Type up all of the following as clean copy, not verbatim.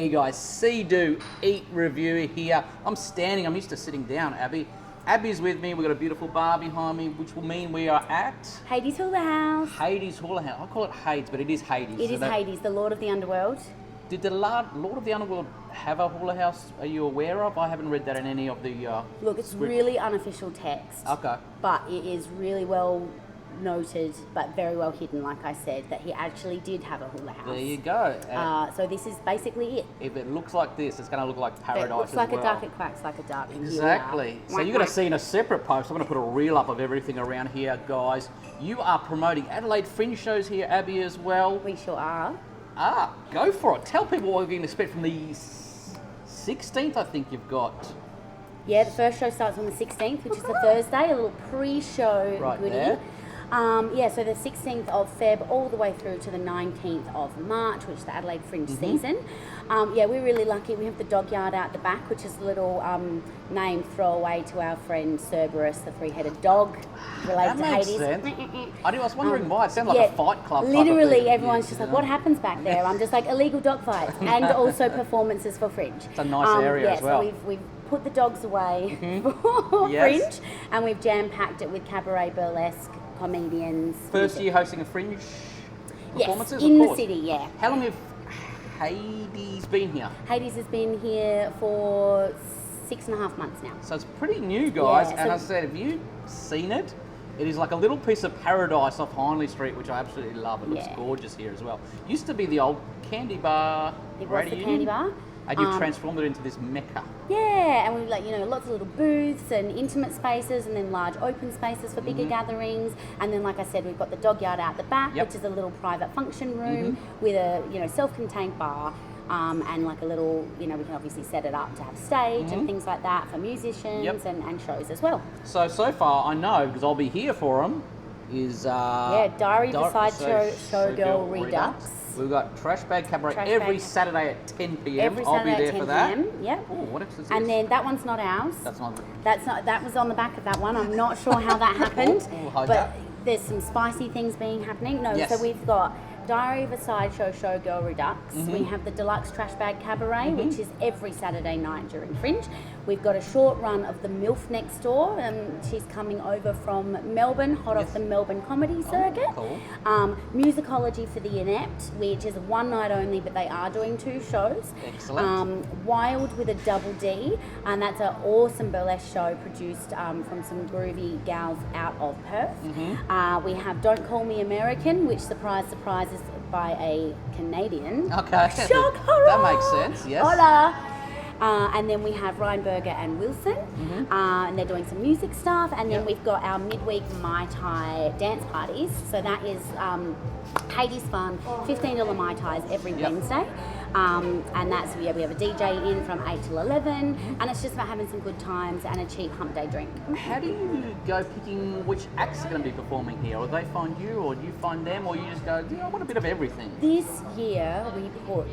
Hey guys, Seedoeatreview here. I'm standing, I'm used to sitting down, Abby. Abby's with me, we've got a beautiful bar behind me, which will mean we are at... Hades Hula House. Hades Hula House. I call it Hades, but it is Hades. It is Hades, the Lord of the Underworld. Did the Lord of the Underworld have a hula house, are you aware of? I haven't read that in any of the... Look, it's script. really unofficial text. Okay. But it is really well noted, but very well hidden, like I said, that he actually did have a hula house. There you go. So this is basically it. If it looks like this, it's going to look like paradise It looks as like well. a duck, it quacks like a duck. Exactly. So you're going to see in a separate post, I'm going to put a reel up of everything around here, guys. You are promoting Adelaide Fringe shows here, Abby, as well. We sure are. Go for it. Tell people what we can expect from the 16th, I think you've got. Yeah, the first show starts on the 16th, which is a Thursday, a little pre-show goodie. There. So the 16th of Feb all the way through to the 19th of March, which is the Adelaide Fringe season. We're really lucky. We have the dog yard out the back, which is a little name throwaway to our friend Cerberus, the three-headed dog, related to Hades. Sense. I was wondering why. It sounds like a fight club. Literally, everyone's just like, what happens back there? I'm just like, illegal dog fights and also performances for Fringe. It's a nice area as well. So we've put the dogs away for Fringe, and we've jam-packed it with cabaret, burlesque, comedians. First year hosting a Fringe performances? Yes, in of the city, yeah. How long have Hades been here? Hades has been here for 6.5 months now. So it's pretty new, guys. Yeah, and I said, have you seen it? It is like a little piece of paradise off Hindley Street, which I absolutely love. It looks gorgeous here as well. Used to be the old candy bar. It was the candy bar. And you've transformed it into this mecca. Yeah, and we've lots of little booths and intimate spaces, and then large open spaces for bigger gatherings. And then, like I said, we've got the dog yard out the back, which is a little private function room with a self-contained bar. And like a little, we can obviously set it up to have stage and things like that for musicians and shows as well. So far, I know, because I'll be here for them, is... Diary of a Sideshow, Showgirl, Redux. We've got Trashbag Cabaret every Saturday at 10 p.m. I'll be there for that. Yep. Oh, what else is this? And then that one's not ours. That's not. That was on the back of that one. I'm not sure how that happened, but there's some spicy things happening. No, so we've got Diary of a Sideshow, Showgirl, Redux. We have the Deluxe Trashbag Cabaret, which is every Saturday night during Fringe. We've got a short run of the MILF next door. She's coming over from Melbourne, hot off the Melbourne comedy circuit. Cool. Musicology for the Inept, which is one night only, but they are doing 2 shows. Excellent. Wild with a double D, and that's an awesome burlesque show produced from some groovy gals out of Perth. We have Don't Call Me American, which surprise is by a Canadian. Okay. Shock, that makes sense, yes. Hola. And then we have Ryan Berger and Wilson, and they're doing some music stuff. And then we've got our midweek Mai Tai dance parties. So that is Hades Fun, $15 Mai Tais every Wednesday. And that's, we have a DJ in from 8 till 11, and it's just about having some good times and a cheap hump day drink. How do you go picking which acts are going to be performing here? Or they find you, or do you find them, or you just go, I want a bit of everything? This year we put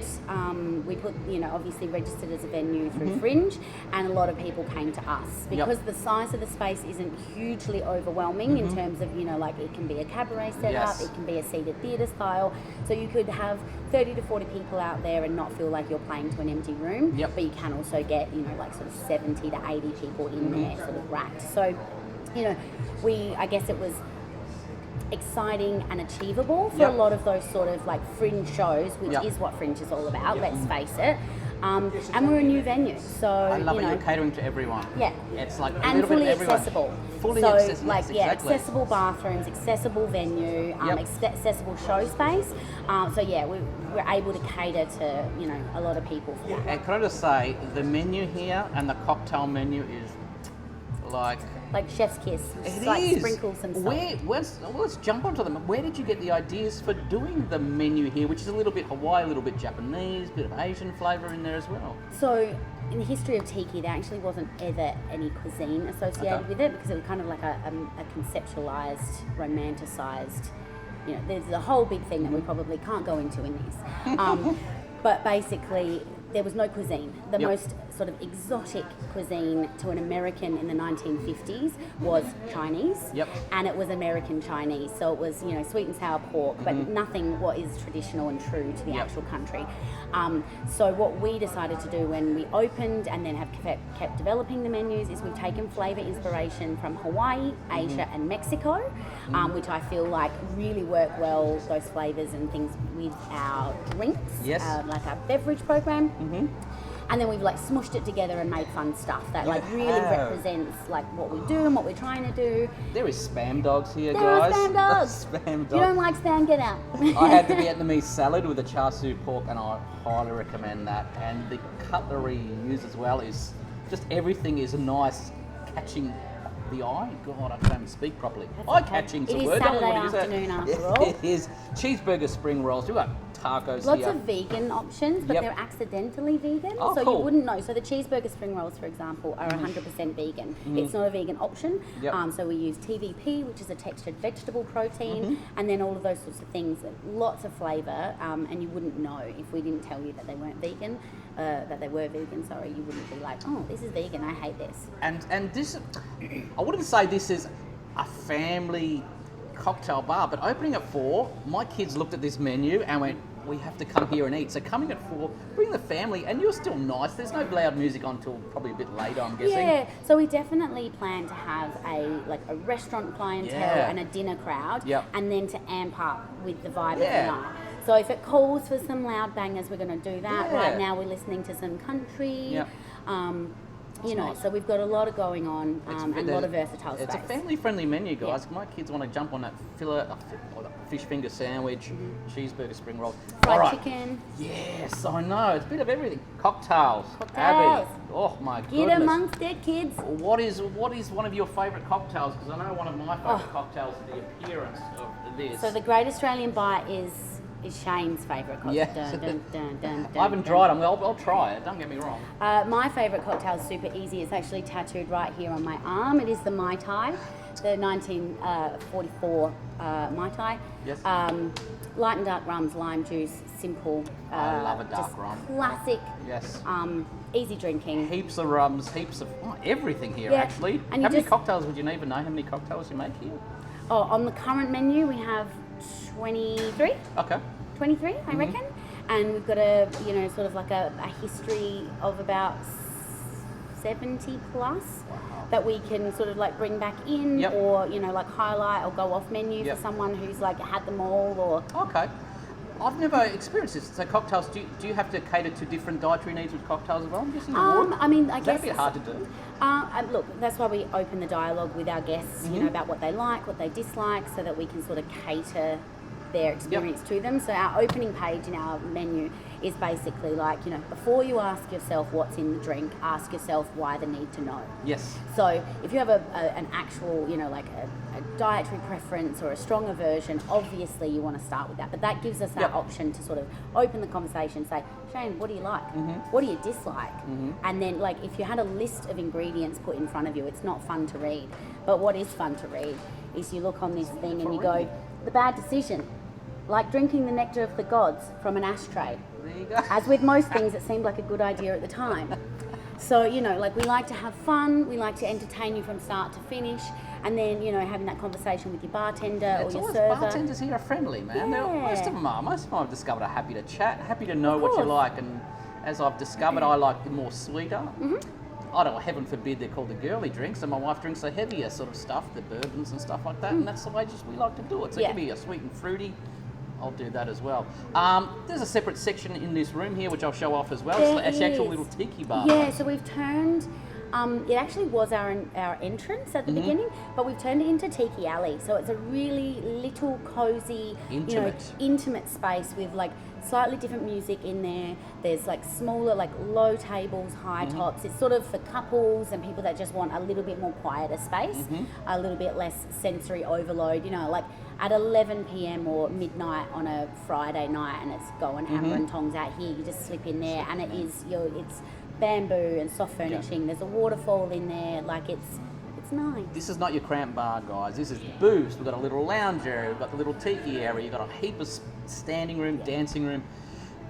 obviously registered as a venue through Fringe, and a lot of people came to us because the size of the space isn't hugely overwhelming in terms of, it can be a cabaret setup, it can be a seated theatre style, so you could have 30 to 40 people out there and not feel like you're playing to an empty room, but you can also get, sort of 70 to 80 people in there sort of racked. So, I guess it was exciting and achievable for a lot of those sort of like Fringe shows, which is what Fringe is all about, let's face it. And we're a new venue, so I love it. You're catering to everyone. Yeah, it's like a and little fully bit of everyone. accessible. Fully so accessible. exactly. Accessible bathrooms, accessible venue, accessible show space. We're able to cater to a lot of people for that. And can I just say, the menu here and the cocktail menu is like chef's kiss. It like is. Sprinkle some salt. Let's jump onto them. Where did you get the ideas for doing the menu here, which is a little bit Hawaii, a little bit Japanese, a bit of Asian flavour in there as well? So, in the history of tiki, there actually wasn't ever any cuisine associated with it, because it was kind of like a conceptualised, romanticised, there's a whole big thing that we probably can't go into in this. But basically, there was no cuisine. The most sort of exotic cuisine to an American in the 1950s was Chinese, and it was American Chinese. So it was, you know, sweet and sour pork, but nothing what is traditional and true to the actual country. So what we decided to do when we opened and then have kept developing the menus is we've taken flavour inspiration from Hawaii, Asia and Mexico, which I feel like really work well, those flavours and things with our drinks, like our beverage program. And then we've like smushed it together and made fun stuff that like really represents like what we do and what we're trying to do. There is spam dogs here, there guys. There are spam dogs. Spam dogs. You don't like spam? Get out. I had the Vietnamese salad with the char siu pork, and I highly recommend that. And the cutlery you use as well is just everything is nice, catching the eye. God, I can't even speak properly. Eye-catching's a word. It is Saturday afternoon after all. It is. Cheeseburger spring rolls. We've got tacos Lots here. of vegan options, but they're accidentally vegan, so cool. you wouldn't know. So the cheeseburger spring rolls, for example, are 100% vegan. It's not a vegan option. So we use TVP, which is a textured vegetable protein, and then all of those sorts of things. Lots of flavour, and you wouldn't know if we didn't tell you that they weren't vegan. That they were vegan, sorry, you wouldn't be like, oh, this is vegan, I hate this. And this, I wouldn't say this is a family cocktail bar, but opening at 4, my kids looked at this menu and went, we have to come here and eat. So coming at 4, bring the family, and you're still nice. There's no loud music on until probably a bit later, I'm guessing. Yeah, so we definitely plan to have a restaurant clientele and a dinner crowd, and then to amp up with the vibe of the night. So if it calls for some loud bangers, we're going to do that. Right now we're listening to some country. You know, so we've got a lot of going on and a lot of versatile space. It's a family-friendly menu, guys. My kids want to jump on that fish finger sandwich, cheeseburger, spring rolls. Fried chicken. Yes, I know. It's a bit of everything. Cocktails. Abby. Oh, my goodness. Get amongst it, kids. What is one of your favourite cocktails? Because I know one of my favourite cocktails is the appearance of this. So the Great Australian Bite is Shane's favourite cocktail. Yes. I haven't tried them. I'll try it, don't get me wrong. My favourite cocktail is super easy. It's actually tattooed right here on my arm. It is the Mai Tai, the 1944 Mai Tai. Yes. Light and dark rums, lime juice, simple. I love a dark rum. Classic. Yes. Easy drinking. Heaps of rums, heaps of everything here actually. And how many cocktails would you even know how many cocktails you make here? Oh, on the current menu we have 23. Okay. 23, I reckon. And we've got a, sort of like a history of about 70 plus that we can sort of like bring back in or, like highlight or go off menu for someone who's like had them all or... Okay. I've never experienced this. So cocktails, do you have to cater to different dietary needs with cocktails as well? I'm guessing I guess that'd be hard to do. Look, that's why we open the dialogue with our guests, about what they like, what they dislike, so that we can sort of cater their experience to them. So our opening page in our menu is basically like, before you ask yourself what's in the drink, ask yourself why the need to know. Yes. So if you have an actual, like a dietary preference or a strong aversion, obviously you want to start with that. But that gives us that option to sort of open the conversation, say, Shane, what do you like? What do you dislike? And then like if you had a list of ingredients put in front of you, it's not fun to read. But what is fun to read is you look on this thing and you go, the bad decision, like drinking the nectar of the gods from an ashtray. There you go. As with most things, it seemed like a good idea at the time. So, like we like to have fun, we like to entertain you from start to finish, and then, having that conversation with your bartender or your server. Bartenders here are friendly, man. Most of them are. Most of them I've discovered are happy to chat, happy to know what you like, and as I've discovered, I like the more sweeter. I don't know, heaven forbid they're called the girly drinks, and my wife drinks the heavier sort of stuff, the bourbons and stuff like that, and that's the way we like to do it. So give me a sweet and fruity, I'll do that as well. There's a separate section in this room here, which I'll show off as well. It's an actual little tiki bar. Yeah, so we've turned, it actually was our entrance at the beginning, but we've turned it into Tiki Alley. So it's a really little, cozy, intimate space with like slightly different music in there. There's like smaller, like low tables, high tops. It's sort of for couples and people that just want a little bit more quieter space, a little bit less sensory overload, like at 11 p.m. or midnight on a Friday night and it's going hammer and tongs out here, you just slip in there and it's bamboo and soft furnishing. There's a waterfall in there, like it's nice. This is not your cramped bar, guys. This is boost. We've got a little lounge area, we've got the little tiki area, you've got a heap of standing room, dancing room.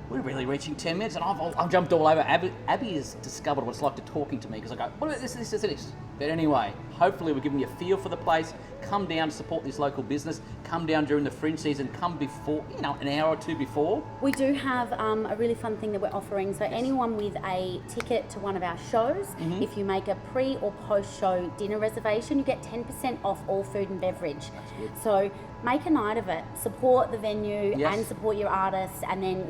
we're really reaching 10 minutes, and I've jumped all over. Abby has discovered what it's like to talking to me because I go, what about this? But anyway, hopefully we're giving you a feel for the place. Come down to support this local business. Come down during the Fringe season. Come before, an hour or two before. We do have a really fun thing that we're offering. So anyone with a ticket to one of our shows, if you make a pre or post-show dinner reservation, you get 10% off all food and beverage. That's good. So make a night of it. Support the venue and support your artists, and then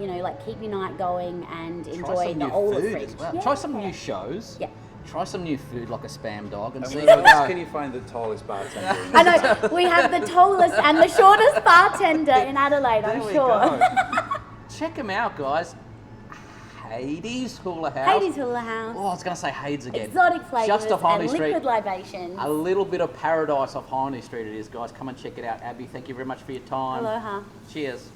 keep your night going and enjoy all the Fringe. Well. Try some new shows. Yeah. Try some new food like a spam dog and see Where else can you find the tallest bartender? I know, we have the tallest and the shortest bartender in Adelaide, I'm sure. Check them out, guys. Hades Hula House. Hades Hula House. Oh, I was going to say Hades again. Exotic flavours Just off Harney and Street. liquid libations. A little bit of paradise off Harney Street it is, guys. Come and check it out. Abby, thank you very much for your time. Aloha. Cheers.